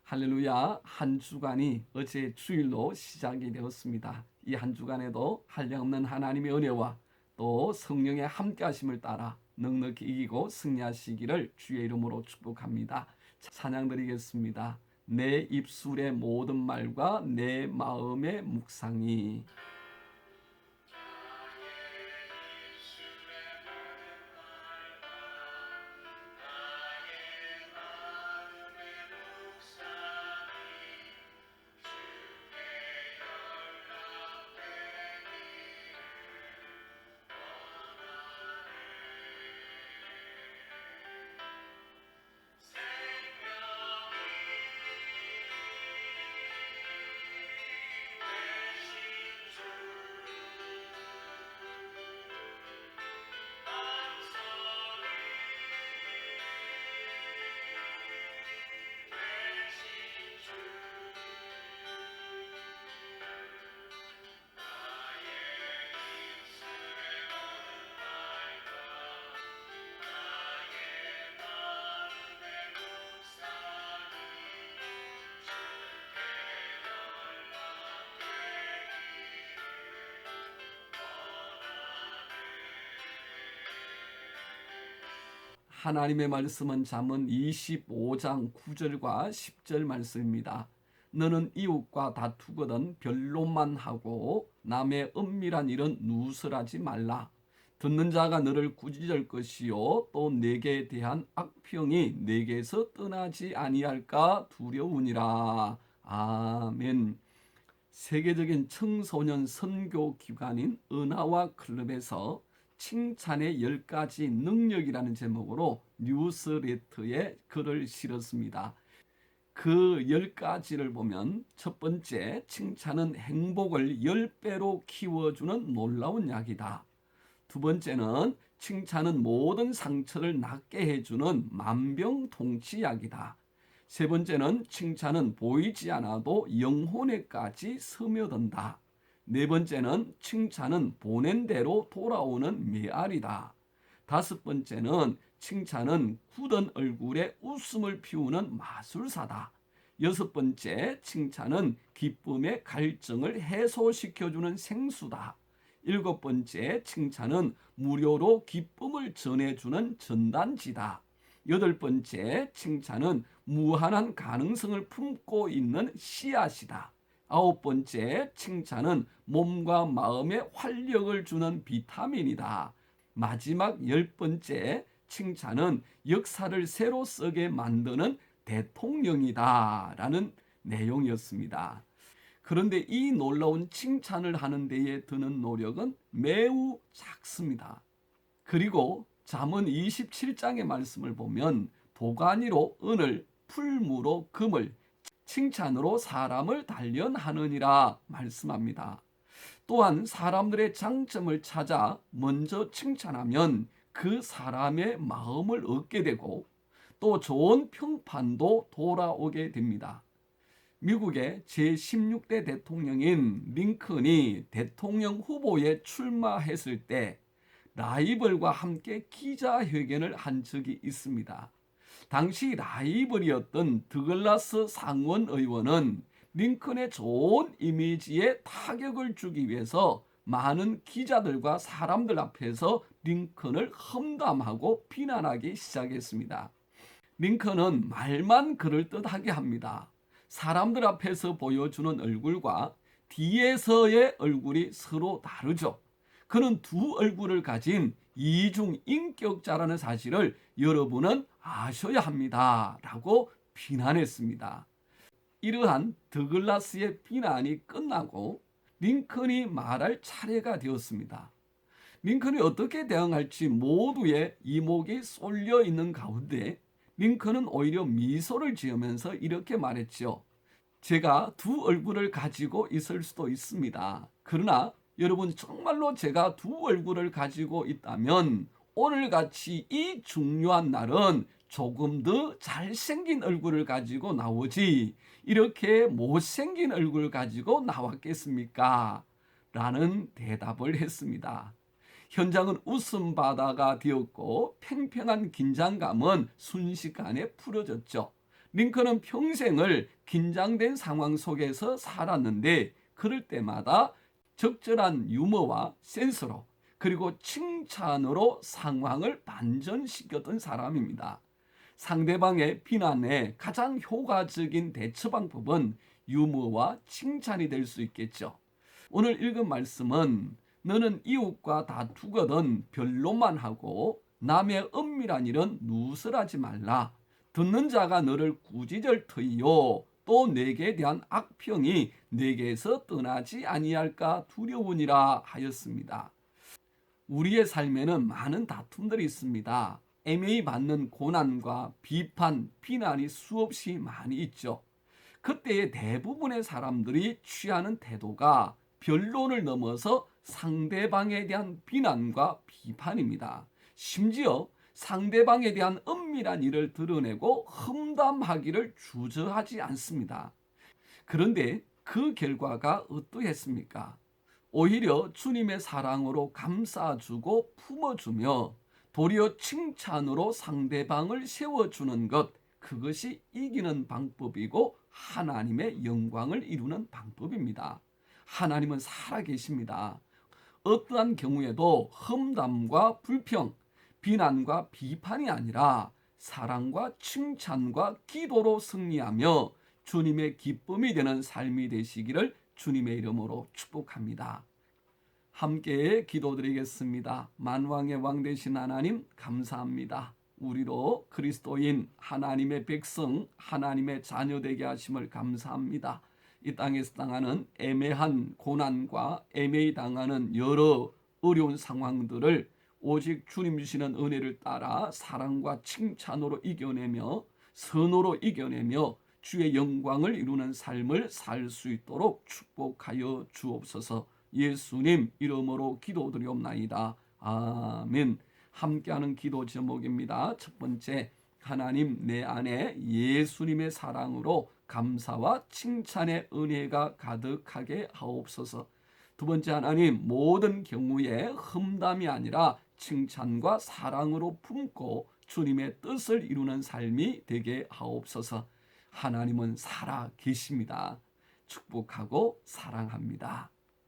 할렐루야. 한 주간이 어제 주일로 시작이 되었습니다. 이 한 주간에도 한량없는 하나님의 은혜와 또 성령의 함께하심을 따라 넉넉히 이기고 승리하시기를 주의 이름으로 축복합니다. 찬양 드리겠습니다. 내 입술의 모든 말과 내 마음의 묵상이. 하나님의 말씀은 잠언 25장 9절과 10절 말씀입니다. 너는 이웃과 다투거든 변론만 하고 남의 은밀한 일은 누설하지 말라. 듣는 자가 너를 꾸짖을 것이요 또 내게 대한 악평이 내게서 떠나지 아니할까 두려우니라. 아멘. 세계적인 청소년 선교 기관인 은하와 클럽에서 칭찬의 10가지 능력이라는 제목으로 뉴스레터에 글을 실었습니다. 그 10가지를 보면 첫 번째, 칭찬은 행복을 10배로 키워주는 놀라운 약이다. 두 번째는 칭찬은 모든 상처를 낫게 해주는 만병통치약이다. 세 번째는 칭찬은 보이지 않아도 영혼에까지 스며든다. 네 번째는 칭찬은 보낸 대로 돌아오는 메아리다. 다섯 번째는 칭찬은 굳은 얼굴에 웃음을 피우는 마술사다. 여섯 번째, 칭찬은 기쁨의 갈증을 해소시켜주는 생수다. 일곱 번째, 칭찬은 무료로 기쁨을 전해주는 전단지다. 여덟 번째, 칭찬은 무한한 가능성을 품고 있는 씨앗이다. 아홉 번째, 칭찬은 몸과 마음에 활력을 주는 비타민이다. 마지막 열 번째, 칭찬은 역사를 새로 쓰게 만드는 대통령이다 라는 내용이었습니다. 그런데 이 놀라운 칭찬을 하는 데에 드는 노력은 매우 작습니다. 그리고 잠언 27장의 말씀을 보면 도가니로 은을, 풀무로 금을, 칭찬으로 사람을 단련하느니라 말씀합니다. 또한 사람들의 장점을 찾아 먼저 칭찬하면 그 사람의 마음을 얻게 되고 또 좋은 평판도 돌아오게 됩니다. 미국의 제16대 대통령인 링컨이 대통령 후보에 출마했을 때 라이벌과 함께 기자회견을 한 적이 있습니다. 당시 라이벌이었던 드글라스 상원 의원은 링컨의 좋은 이미지에 타격을 주기 위해서 많은 기자들과 사람들 앞에서 링컨을 험담하고 비난하기 시작했습니다. 링컨은 말만 그럴듯하게 합니다. 사람들 앞에서 보여주는 얼굴과 뒤에서의 얼굴이 서로 다르죠. 그는 두 얼굴을 가진 이중 인격자라는 사실을 여러분은 아셔야 합니다 라고 비난했습니다. 이러한 더글라스의 비난이 끝나고 링컨이 말할 차례가 되었습니다. 링컨이 어떻게 대응할지 모두의 이목이 쏠려 있는 가운데 링컨은 오히려 미소를 지으면서 이렇게 말했죠. 제가 두 얼굴을 가지고 있을 수도 있습니다. 그러나 여러분, 정말로 제가 두 얼굴을 가지고 있다면 오늘같이 이 중요한 날은 조금 더 잘생긴 얼굴을 가지고 나오지 이렇게 못생긴 얼굴을 가지고 나왔겠습니까? 라는 대답을 했습니다. 현장은 웃음바다가 되었고 팽팽한 긴장감은 순식간에 풀어졌죠. 링컨은 평생을 긴장된 상황 속에서 살았는데 그럴 때마다 적절한 유머와 센스로 그리고 칭찬으로 상황을 반전시켰던 사람입니다. 상대방의 비난에 가장 효과적인 대처 방법은 유머와 칭찬이 될 수 있겠죠. 오늘 읽은 말씀은 너는 이웃과 다투거든 변론만 하고 남의 은밀한 일은 누설하지 말라. 듣는 자가 너를 꾸짖을 터이요 또 내게 대한 악평이 내게서 떠나지 아니할까 두려우니라 하였습니다. 우리의 삶에는 많은 다툼들이 있습니다. 애매히 받는 고난과 비판, 비난이 수없이 많이 있죠. 그때의 대부분의 사람들이 취하는 태도가 변론을 넘어서 상대방에 대한 비난과 비판입니다. 심지어 상대방에 대한 은밀한 일을 드러내고 험담하기를 주저하지 않습니다. 그런데 그 결과가 어떠했습니까? 오히려 주님의 사랑으로 감싸주고 품어주며 도리어 칭찬으로 상대방을 세워주는 것, 그것이 이기는 방법이고 하나님의 영광을 이루는 방법입니다. 하나님은 살아계십니다. 어떠한 경우에도 험담과 불평, 비난과 비판이 아니라 사랑과 칭찬과 기도로 승리하며 주님의 기쁨이 되는 삶이 되시기를 주님의 이름으로 축복합니다. 함께 기도드리겠습니다. 만왕의 왕 되신 하나님 감사합니다. 우리로 그리스도인 하나님의 백성, 하나님의 자녀 되게 하심을 감사합니다. 이 땅에서 당하는 애매한 고난과 애매히 당하는 여러 어려운 상황들을 오직 주님 주시는 은혜를 따라 사랑과 칭찬으로 이겨내며 선호로 이겨내며 주의 영광을 이루는 삶을 살 수 있도록 축복하여 주옵소서. 예수님 이름으로 기도드리옵나이다. 아멘. 함께하는 기도 제목입니다. 첫 번째, 하나님 내 안에 예수님의 사랑으로 감사와 칭찬의 은혜가 가득하게 하옵소서. 두 번째, 하나님 모든 경우에 험담이 아니라 칭찬과 사랑으로 품고 주님의 뜻을 이루는 삶이 되게 하옵소서. 하나님은 살아 계십니다. 축복하고 사랑합니다.